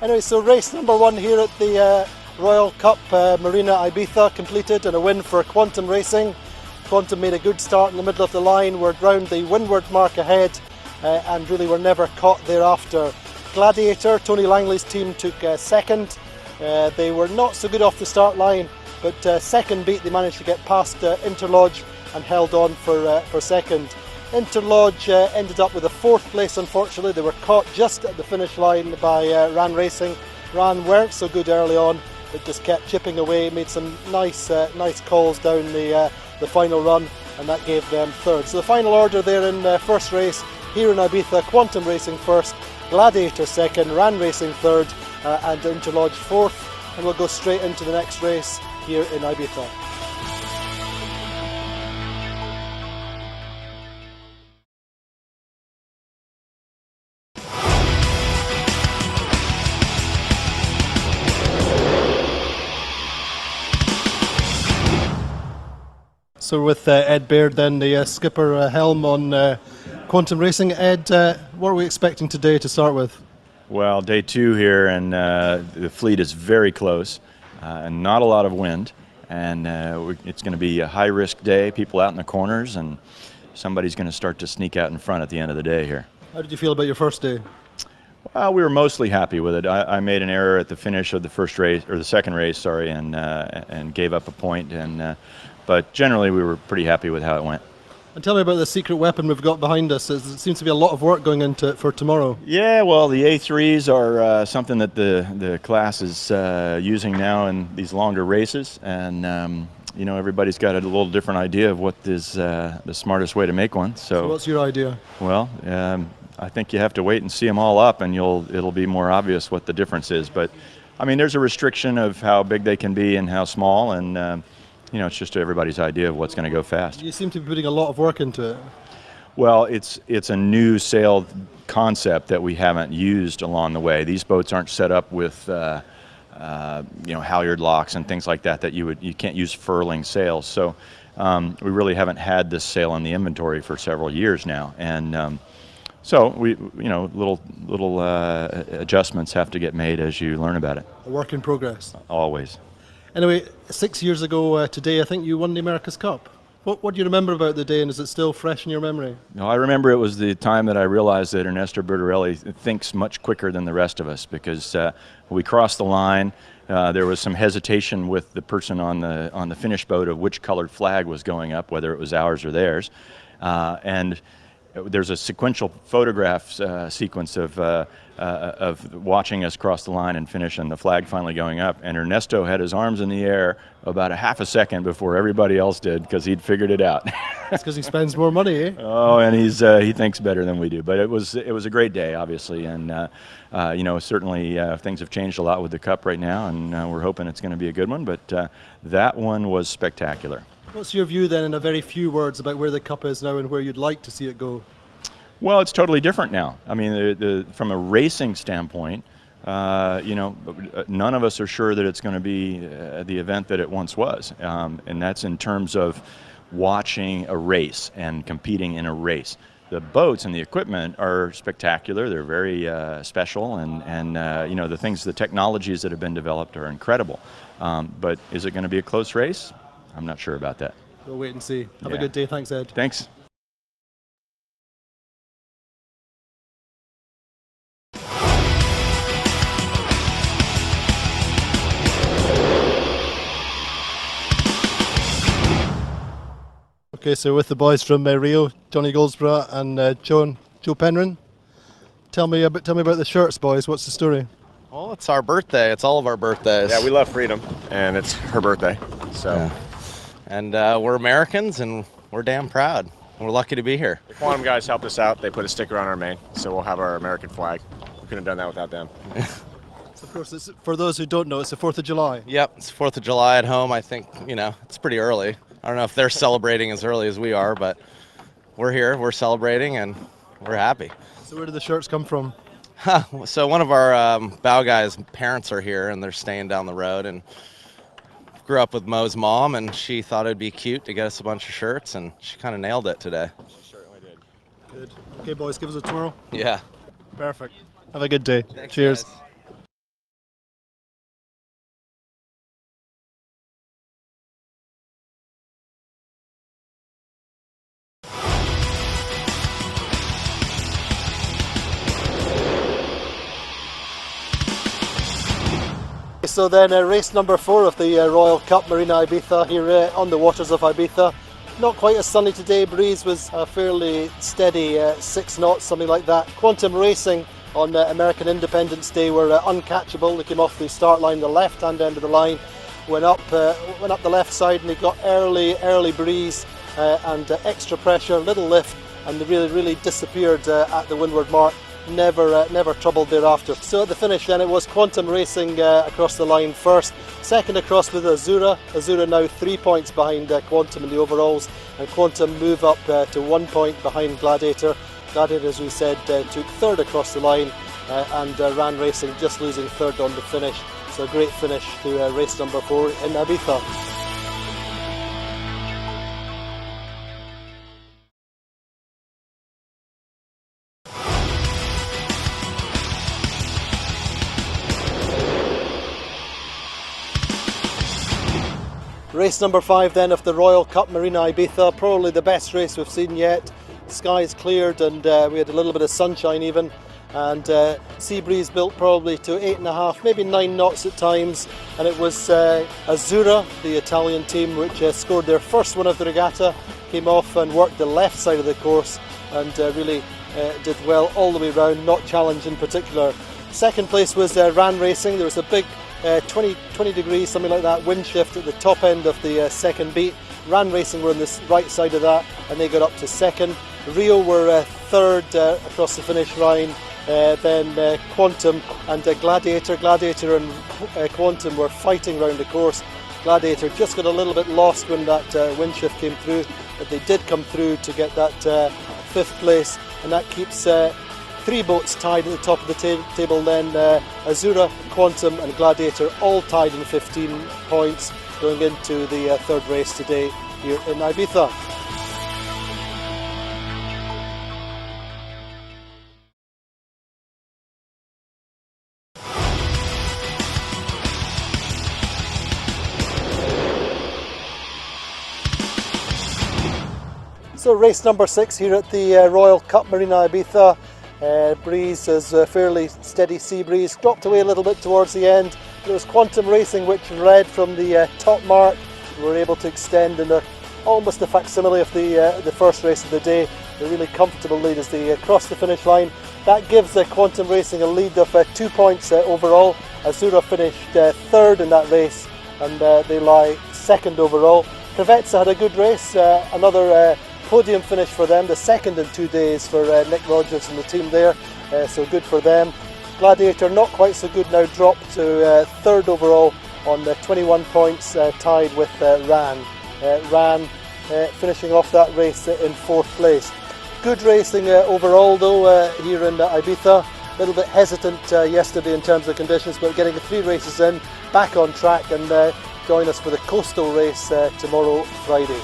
Anyway, so race number 1 here at the Royal Cup Marina Ibiza completed, and a win for Quantum Racing. Quantum made a good start in the middle of the line, were round the windward mark ahead and really were never caught thereafter. Gladiator, Tony Langley's team, took second. They were not so good off the start line, but second beat they managed to get past Interlodge and held on for second. Interlodge ended up with a 4th place, unfortunately. They were caught just at the finish line by Ran Racing. Ran weren't so good early on, but just kept chipping away, made some nice calls down the final run, and that gave them 3rd. So the final order there in first race here in Ibiza: Quantum Racing 1st, Gladiator 2nd, Ran Racing 3rd, and Interlodge 4th. And we'll go straight into the next race here in Ibiza. So with Ed Baird then, the skipper helm on Quantum Racing. Ed, what are we expecting today to start with? Well, day 2 here, and the fleet is very close, and not a lot of wind, and it's going to be a high-risk day, people out in the corners, and somebody's going to start to sneak out in front at the end of the day here. How did you feel about your first day? Well, we were mostly happy with it. I made an error at the finish of the first race, or the second race, sorry, and gave up a point, but generally we were pretty happy with how it went. And tell me about the secret weapon we've got behind us. It seems to be a lot of work going into it for tomorrow. Yeah, well, the A3s are something that the class is using now in these longer races, and you know, everybody's got a little different idea of what is the smartest way to make one. So what's your idea? Well, I think you have to wait and see them all up, and it'll be more obvious what the difference is. But I mean, there's a restriction of how big they can be and how small, and you know, it's just everybody's idea of what's going to go fast. You seem to be putting a lot of work into it. Well, it's a new sail concept that we haven't used along the way. These boats aren't set up with you know, halyard locks and things like that you can't use furling sails. So we really haven't had this sail in the inventory for several years now, and so you know, little adjustments have to get made as you learn about it. A work in progress. Always. Anyway, 6 years ago today, I think you won the America's Cup. What do you remember about the day, and is it still fresh in your memory? No, I remember it was the time that I realized that Ernesto Bertarelli thinks much quicker than the rest of us, because when we crossed the line, there was some hesitation with the person on the finish boat of which colored flag was going up, whether it was ours or theirs, and there's a sequential photograph sequence of watching us cross the line and finish, and the flag finally going up. And Ernesto had his arms in the air about a half a second before everybody else did, because he'd figured it out. That's because he spends more money, eh? Oh, and he thinks better than we do. But it was a great day, obviously, and you know, certainly things have changed a lot with the Cup right now, and we're hoping it's going to be a good one. But that one was spectacular. What's your view then, in a very few words, about where the Cup is now and where you'd like to see it go? Well, it's totally different now. I mean, from a racing standpoint, you know, none of us are sure that it's going to be the event that it once was, and that's in terms of watching a race and competing in a race. The boats and the equipment are spectacular. They're very special, and you know, the technologies that have been developed are incredible. But is it going to be a close race? I'm not sure about that. We'll wait and see. Have a good day. Thanks, Ed. Thanks. Okay, so with the boys from Rio, Johnny Goldsborough and Joe Penryn. Tell me about the shirts, boys. What's the story? Well, it's our birthday. It's all of our birthdays. Yeah, we love freedom, and it's her birthday. So, yeah. And we're Americans, and we're damn proud. We're lucky to be here. The Quantum guys helped us out. They put a sticker on our main, so we'll have our American flag. We couldn't have done that without them. Of course, for those who don't know, it's the 4th of July. Yep, it's 4th of July at home. I think, you know, it's pretty early. I don't know if they're celebrating as early as we are, but we're here, we're celebrating, and we're happy. So where did the shirts come from? So one of our bow guys' parents are here, and they're staying down the road, and grew up with Mo's mom, and she thought it'd be cute to get us a bunch of shirts, and she kind of nailed it today. She certainly did. Good. Okay, boys, give us a twirl. Yeah. Perfect. Have a good day. Thanks, Cheers. Guys. So then race number 4 of the Royal Cup Marina Ibiza here on the waters of Ibiza. Not quite as sunny today, breeze was a fairly steady 6 knots, something like that. Quantum Racing on American Independence Day were uncatchable. They came off the start line, the left hand end of the line, went up the left side, and they got early breeze and extra pressure, little lift, and they really disappeared at the windward mark. Never troubled thereafter. So at the finish then it was Quantum Racing across the line first, second across with Azura. Azura now 3 points behind Quantum in the overalls, and Quantum move up to 1 point behind Gladiator. Gladiator, as we said, took third across the line and ran Racing just losing third on the finish. So a great finish to race number 4 in Ibiza. Race number 5 then of the Royal Cup Marina Ibiza, probably the best race we've seen yet. Skies cleared and we had a little bit of sunshine even, and sea breeze built probably to 8.5, maybe 9 knots at times, and it was Azura, the Italian team, which scored their first win of the regatta, came off and worked the left side of the course and really did well all the way round, not challenged in particular. Second place was Ran Racing. There was a big 20 degrees, something like that, wind shift at the top end of the second beat. Ran Racing were on the right side of that and they got up to second. Rio were third across the finish line. Then Quantum and Gladiator. Gladiator and Quantum were fighting around the course. Gladiator just got a little bit lost when that wind shift came through, but they did come through to get that 5th place, and that keeps 3 boats tied at the top of the table then. Azura, Quantum and Gladiator all tied in 15 points going into the 3rd race today here in Ibiza. So race number 6 here at the Royal Cup Marina Ibiza. Breeze is a fairly steady sea breeze, dropped away a little bit towards the end. It was Quantum Racing which led from the top mark. We were able to extend in almost a facsimile of the first race of the day. A really comfortable lead as they crossed the finish line. That gives Quantum Racing a lead of 2 points overall. Azura finished 3rd in that race and they lie 2nd overall. Preveza had a good race, another podium finish for them, the 2nd in 2 days for Nick Rogers and the team there, so good for them. Gladiator not quite so good now, dropped to 3rd overall on 21 points, tied with Ran. Ran finishing off that race in 4th place. Good racing overall though here in Ibiza. A little bit hesitant yesterday in terms of conditions, but getting the 3 races in, back on track, and join us for the coastal race tomorrow, Friday.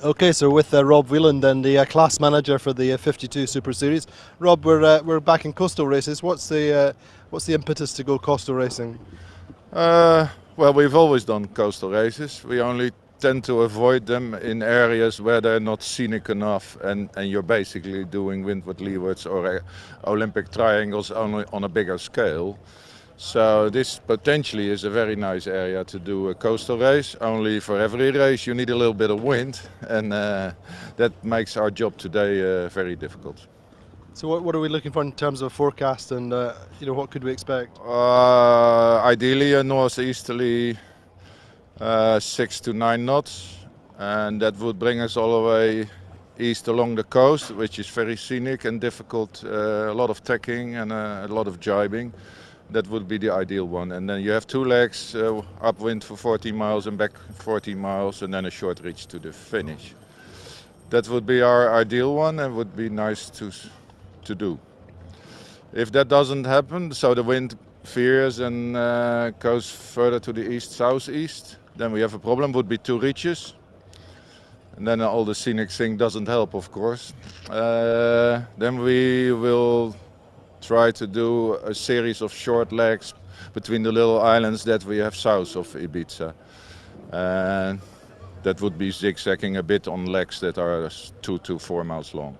Okay, so with Rob Whelan, then the class manager for the 52 Superseries. Rob, we're back in coastal races. What's the impetus to go coastal racing? Well, we've always done coastal races. We only tend to avoid them in areas where they're not scenic enough, and you're basically doing windward, leewards, or Olympic triangles only on a bigger scale. So this potentially is a very nice area to do a coastal race. Only for every race you need a little bit of wind, and that makes our job today very difficult. So what are we looking for in terms of forecast, and what could we expect? Ideally a northeasterly 6 to 9 knots, and that would bring us all the way east along the coast, which is very scenic and difficult. A lot of tacking and a lot of jibing. That would be the ideal one. And then you have 2 legs, upwind for 40 miles and back 40 miles, and then a short reach to the finish. That would be our ideal one and would be nice to do. If that doesn't happen, so the wind veers and goes further to the east-southeast, then we have a problem. Would be 2 reaches. And then all the scenic thing doesn't help, of course. Then we will try to do a series of short legs between the little islands that we have south of Ibiza. And that would be zigzagging a bit on legs that are 2 to 4 miles long.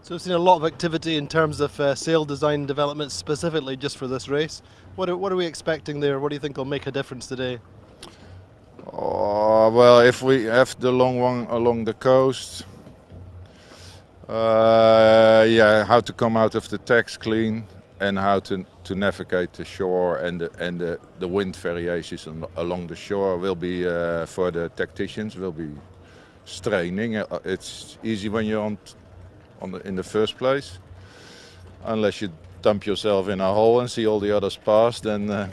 So we've seen a lot of activity in terms of sail design development specifically just for this race. What are we expecting there? What do you think will make a difference today? Oh, well, if we have the long one along the coast, how to come out of the tacks clean and how to navigate the shore, and the wind variations along the shore will be for the tacticians will be straining. It's easy when you're in the first place, unless you dump yourself in a hole and see all the others pass. Then,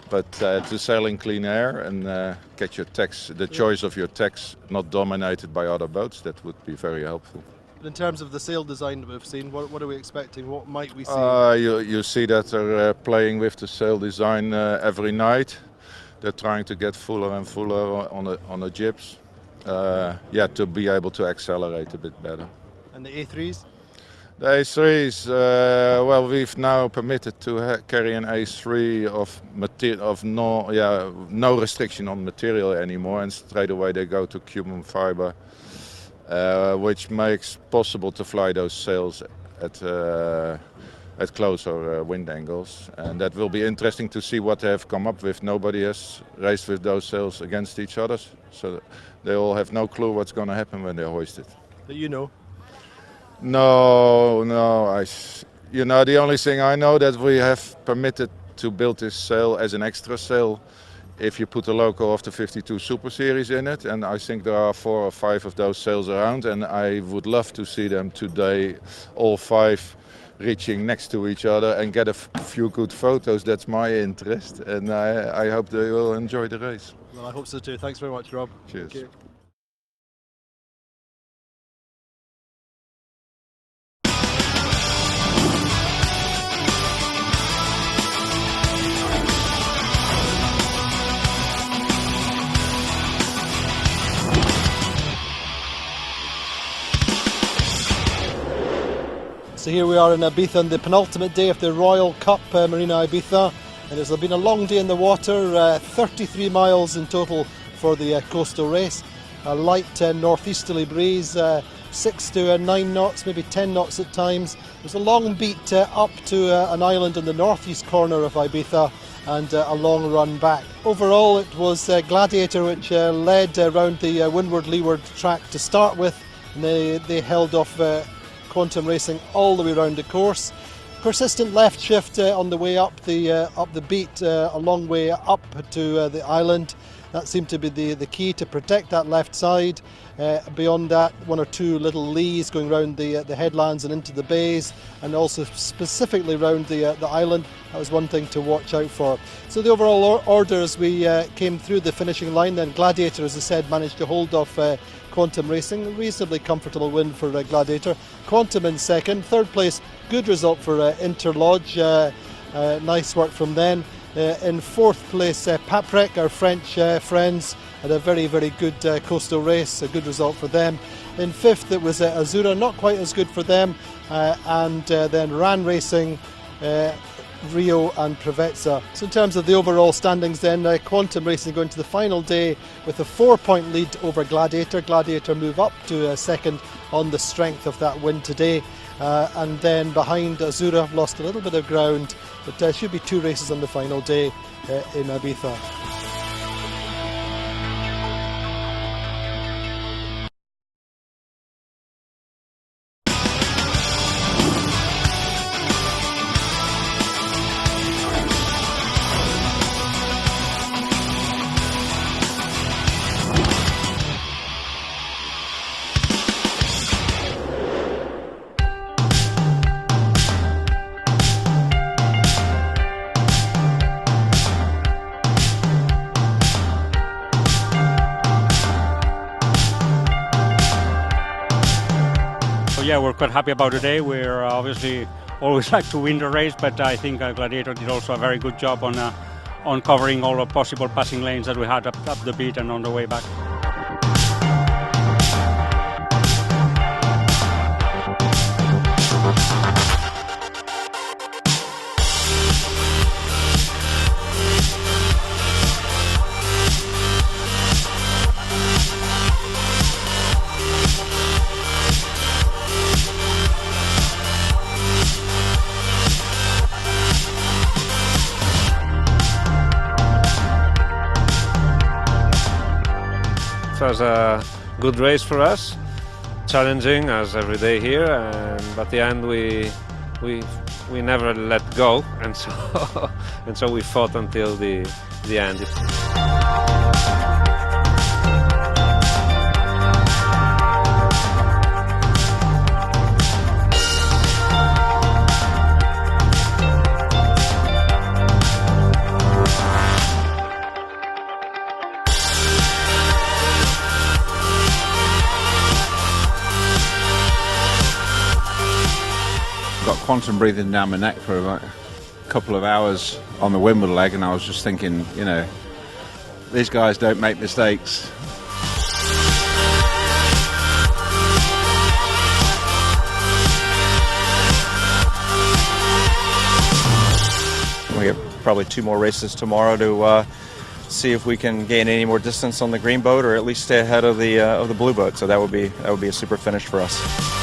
but to sail in clean air and get your tacks, the choice of your tacks not dominated by other boats, that would be very helpful. In terms of the sail design that we've seen, what are we expecting? What might we see? You see that they're playing with the sail design every night. They're trying to get fuller and fuller on the jibs, to be able to accelerate a bit better. And the A3s? The A3s, we've now permitted to carry an A3 of no restriction on material anymore, and straight away they go to carbon fiber. Which makes possible to fly those sails at closer wind angles, and that will be interesting to see what they have come up with. Nobody has raced with those sails against each other, so they all have no clue what's going to happen when they're hoisted. That you know? No. The only thing I know that we have permitted to build this sail as an extra sail if you put a loco of the 52 Superseries in it, and I think there are 4 or 5 of those sails around, and I would love to see them today, all 5 reaching next to each other and get a few good photos. That's my interest, and I hope they will enjoy the race. Well, I hope so too. Thanks very much, Rob. Cheers. Thank you. So here we are in Ibiza on the penultimate day of the Royal Cup Marina Ibiza, and it's been a long day in the water, 33 miles in total for the coastal race. A light northeasterly breeze, 6 to 9 knots, maybe 10 knots at times. There's a long beat up to an island in the northeast corner of Ibiza, and a long run back. Overall it was Gladiator which led around the windward-leeward track to start with, and they held off Quantum Racing all the way around the course. Persistent left shift on the way up the beat, a long way up to the island. That seemed to be the key to protect that left side. Beyond that, 1 or 2 little lees going around the headlands and into the bays, and also specifically around the island. That was one thing to watch out for. So the overall order as we came through the finishing line, then Gladiator, as I said, managed to hold off Quantum Racing. A reasonably comfortable win for Gladiator. Quantum in second. Third place, good result for Interlodge. Nice work from them. In fourth place, Paprec, our French friends, had a very, very good coastal race, a good result for them. In fifth, it was Azura, not quite as good for them, and then Ran Racing, Rio and Prevezza. So in terms of the overall standings then, Quantum Racing going to the final day with a 4-point lead over Gladiator. Gladiator move up to second on the strength of that win today. And then behind Azura lost a little bit of ground, but there should be 2 races on the final day in Ibiza. Yeah, we're quite happy about today. We're obviously always like to win the race, but I think Gladiator did also a very good job on covering all the possible passing lanes that we had up the beat and on the way back. It was a good race for us, challenging as every day here, and at the end we never let go, and so we fought until the end. Got quantum breathing down my neck for about a couple of hours on the windward leg, and I was just thinking, you know, these guys don't make mistakes. We have probably 2 more races tomorrow to see if we can gain any more distance on the green boat, or at least stay ahead of the blue boat. So that would be a super finish for us.